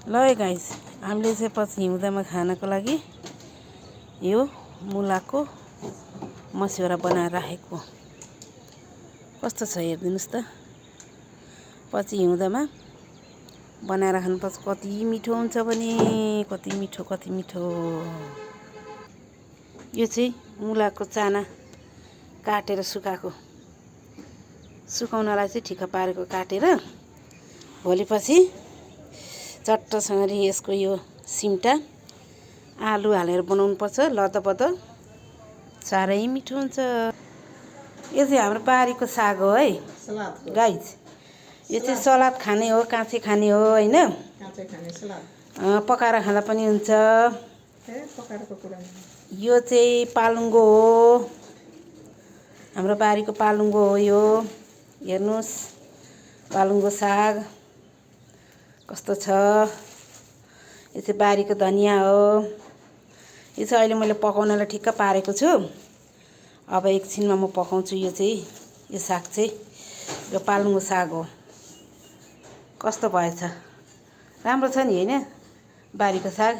ल है गाइस, हामीले चाहिँ पछि हिउँदामा खानको लागि यो मुलाको मस्यौरा बनाएर राखेको कस्तो छ हेर्दिनुस् त। पछि हिउँदामा बनाएर खानुपर्छ। कति मिठो हुन्छ भने कति मिठो। यो चाहिँ मुलाको चाना काटेर सुकाउनलाई चाहिँ ठिक्क पारेको काटेर भोलिपछि चट्टसँगले यसको यो सिम्टा आलु हालेर बनाउनुपर्छ। लतपत साह्रै मिठो हुन्छ। यो चाहिँ हाम्रो बारीको साग हो है गाइस। यो चाहिँ सलाद खाने हो, काँचै खाने हो हैन, पकाएर खाँदा पनि हुन्छ। यो चाहिँ पालुङ्गो हो, हाम्रो बारीको पालुङ्गो हो यो। हेर्नुस् पालुङ्गो साग कस्तो छ। यो चाहिँ बारीको धनिया हो। यो चाहिँ अहिले मैले पकाउनलाई ठिक्क पारेको छु। अब एकछिनमा म पकाउँछु। यो साग चाहिँ यो पालुङ्गो साग हो। कस्तो भएछ, राम्रो छ नि हैन बारीको साग।